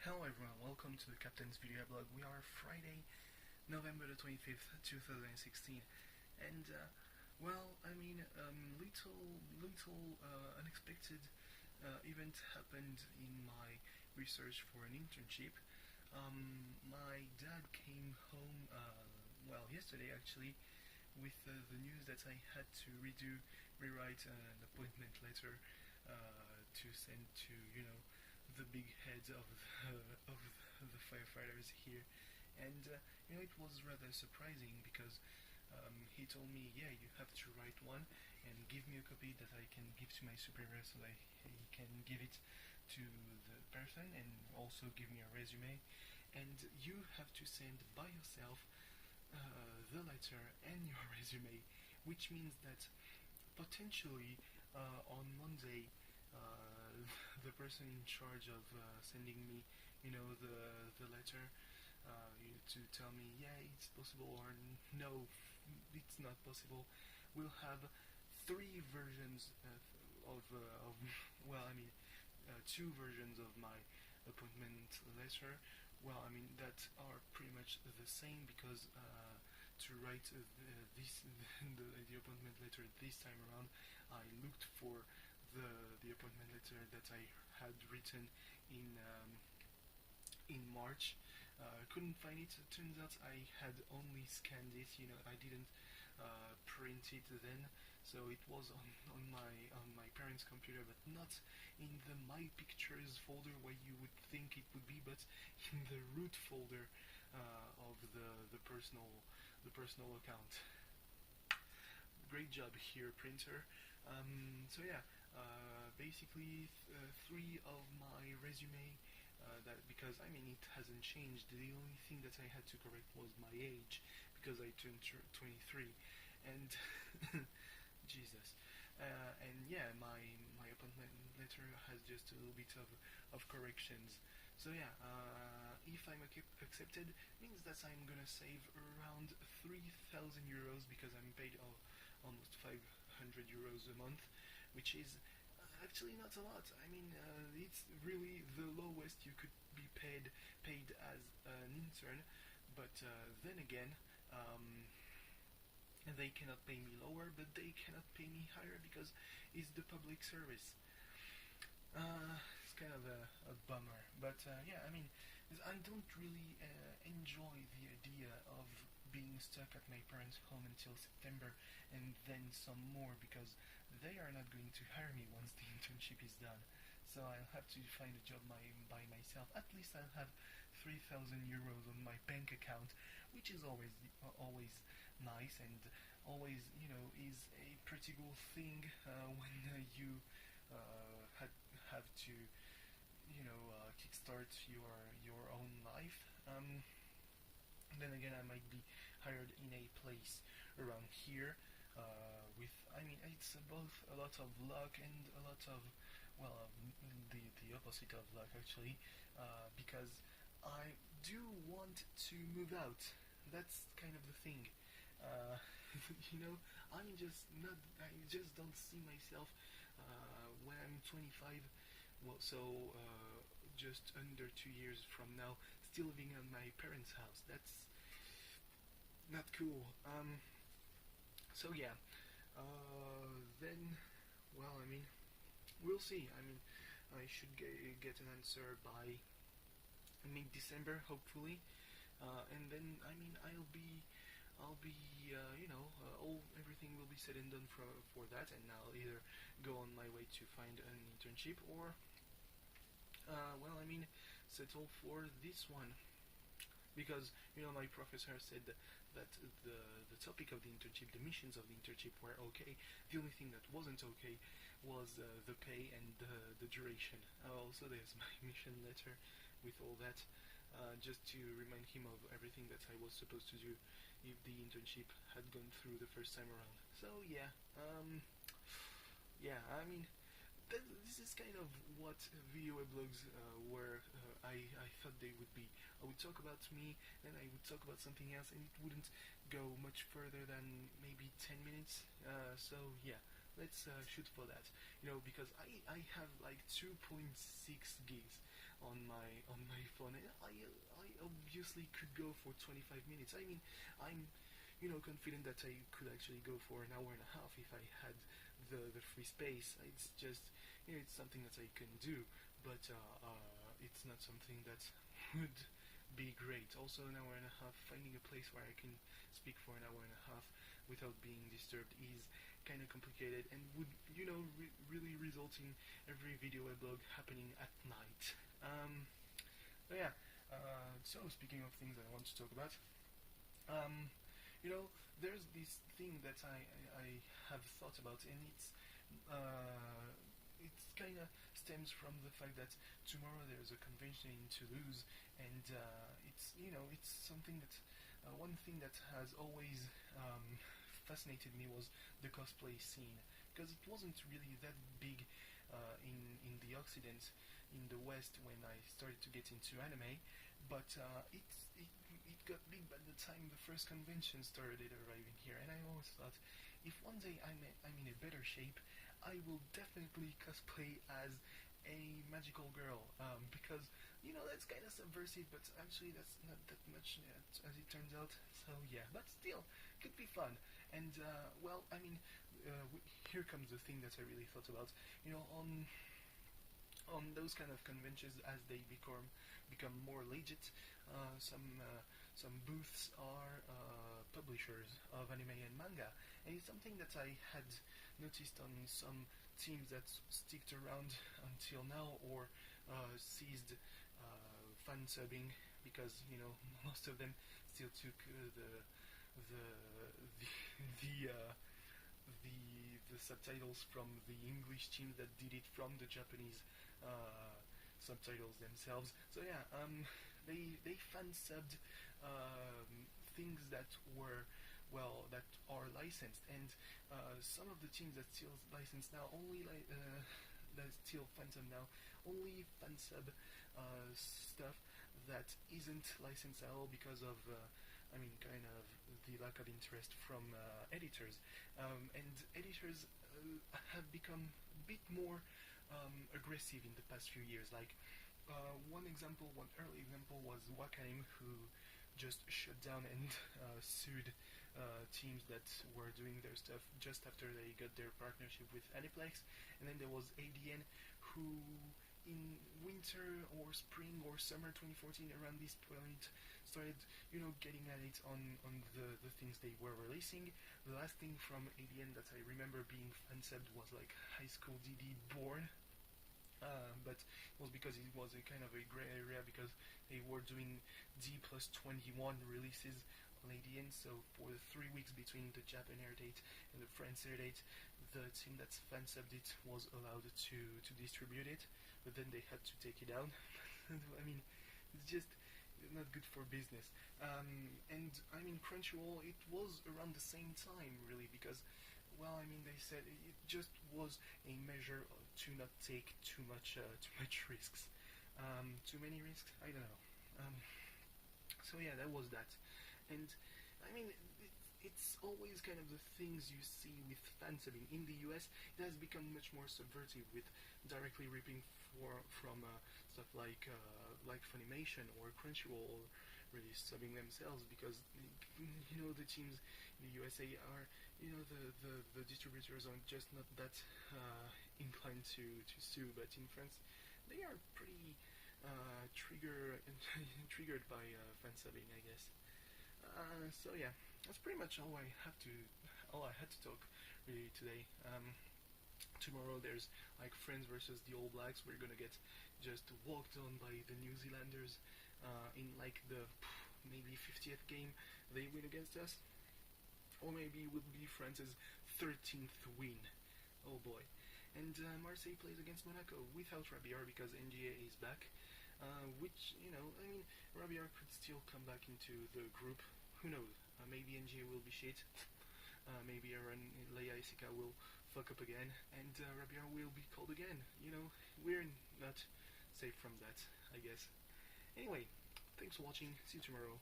Hello everyone, welcome to the Captain's Video Blog. We are Friday, November the 25th, 2016, and little unexpected event happened in my research for an internship. My dad came home, yesterday actually, with the news that I had to rewrite an appointment letter to send to, the big heads of the firefighters here. And it was rather surprising because he told me, yeah, you have to write one and give me a copy that I can give to my superior so that he can give it to the person, and also give me a resume. And you have to send by yourself the letter and your resume, which means that potentially on Monday the person in charge of sending me, the letter, to tell me, yeah, it's possible, or no, it's not possible, will have three versions of two versions of my appointment letter. That are pretty much the same, because to write the appointment letter this time around, I looked for the appointment letter that I had written in March. Couldn't find it. It turns out I had only scanned it. I didn't print it then, so it was on my parents' computer, but not in the My Pictures folder where you would think it would be, but in the root folder of the personal account. Great job here, printer. Basically three of my resume, because it hasn't changed. The only thing that I had to correct was my age, because I turned 23, and Jesus. My appointment letter has just a little bit of corrections. So yeah, if I'm accepted, means that I'm gonna save around 3,000 euros, because I'm paid almost 500 euros a month, which is actually not a lot. It's really the lowest you could be paid as an intern, but then again, they cannot pay me lower, but they cannot pay me higher, because it's the public service. It's kind of a bummer, but I don't really enjoy the idea of being stuck at my parents' home until September, and then some more, because they are not going to hire me once the internship is done. So I'll have to find a job by myself. At least I'll have 3,000 euros on my bank account, which is always nice, and always is a pretty cool thing when you have to kickstart your own life. Then again, I might be hired in a place around here it's both a lot of luck and a lot of, the opposite of luck actually, because I do want to move out. That's kind of the thing. I just don't see myself when I'm 25, just under 2 years from now, still living at my parents' house. That's not cool. We'll see. I should get an answer by mid-December, hopefully, and then everything will be said and done for that, and I'll either go on my way to find an internship, or settle for this one. Because my professor said that the topic of the internship, the missions of the internship, were okay. The only thing that wasn't okay was the pay and the duration. Also, there's my mission letter with all that, just to remind him of everything that I was supposed to do if the internship had gone through the first time around. So yeah, this is kind of what videoweblogs were. I thought they would be. I would talk about me, then I would talk about something else, and it wouldn't go much further than maybe 10 minutes. So yeah, let's shoot for that. Because I have like 2.6 gigs. on my phone. And I obviously could go for 25 minutes. I mean, I'm confident that I could actually go for an hour and a half if I had the free space. It's just it's something that I can do, but it's not something that would be great. Also, an hour and a half, finding a place where I can speak for an hour and a half without being disturbed is kind of complicated and would really result in every video weblog happening at night. But yeah. So speaking of things that I want to talk about, um, there's this thing that I have thought about, and it's kind of stems from the fact that tomorrow there's a convention in Toulouse, and it's something that one thing that has always fascinated me was the cosplay scene, because it wasn't really that big in the Occident, in the West, when I started to get into anime, but it got big by the time the first convention started arriving here, and I always thought, if one day I'm in a better shape, I will definitely cosplay as a magical girl, because that's kind of subversive, but actually that's not that much as it turns out. So yeah, but still, could be fun. And well, I mean, here comes the thing that I really thought about. On those kind of conventions, as they become more legit, some booths are publishers of anime and manga, and it's something that I had noticed on some teams that sticked around until now, or ceased fan subbing, because most of them still took the the the subtitles from the English team that did it from the Japanese subtitles themselves. So yeah, they fan subbed things that are licensed, and some of the teams that still licensed now that still fan sub now only fan sub stuff that isn't licensed at all, because of kind of the lack of interest from editors, and editors have become a bit more aggressive in the past few years. Like one early example was Wakanim, who just shut down and sued teams that were doing their stuff just after they got their partnership with Aniplex. And then there was ADN, who in winter or spring or summer 2014, around this point, started getting at it on the things they were releasing. The last thing from ADN that I remember being fan-subbed was like High School DD Born, but it was because it was a kind of a gray area, because they were doing D+21 releases on ADN. So for the 3 weeks between the Japan air date and the France air date, the team that's fan-subbed it was allowed to distribute it, but then they had to take it down. I mean, it's just not good for business. And I mean, Crunchyroll, it was around the same time, really, because, well, I mean, they said it just was a measure to not take too much risks. Too many risks? I don't know. So yeah, that was that. And I mean, it's always kind of the things you see with fan subbing. In the US, it has become much more subversive, with directly ripping from stuff like Funimation or Crunchyroll, really subbing themselves, because the teams in the USA are the distributors are just not that inclined to sue, but in France they are pretty triggered by fan subbing, I guess. So yeah, that's pretty much all I had to talk really today. Tomorrow there's like Friends versus the All Blacks. We're gonna get just walked on by the New Zealanders in like the maybe 50th game they win against us, or maybe it would be France's 13th win. Oh boy. And Marseille plays against Monaco without Rabiar, because NGA is back, which, I mean, Rabiar could still come back into the group. Who knows? Maybe NGA will be shit. Maybe Aaron Leia Isika will fuck up again, and Rabiar will be called again. We're not safe from that, I guess. Anyway, thanks for watching. See you tomorrow.